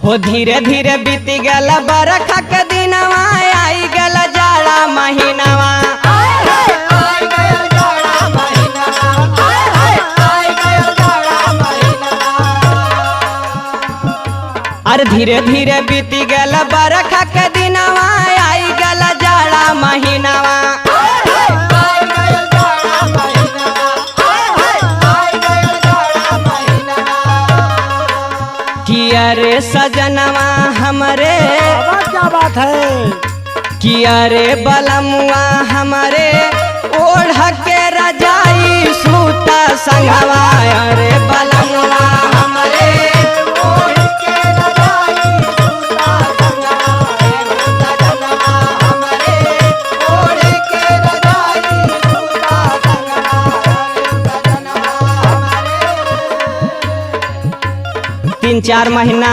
हो धीरे धीरे बीत गल बरखा के दिनवा आई गल जाड़ा महीनावा। अरे धीरे धीरे बीत गल बरखा के दिनवा आई गल जाड़ा महीनावा। किया रे सजनवा हमरे, क्या बात है, किया रे बलमुआ हमरे ओढ़ के रजाई सूता संगवा। अरे बलमुआ हमरे ओढ़ के रजाई सूता संगवा, सजनवा हमरे ओढ़ के रजाई सूता संगवा, सजनवा हमरे। 3-4 महीना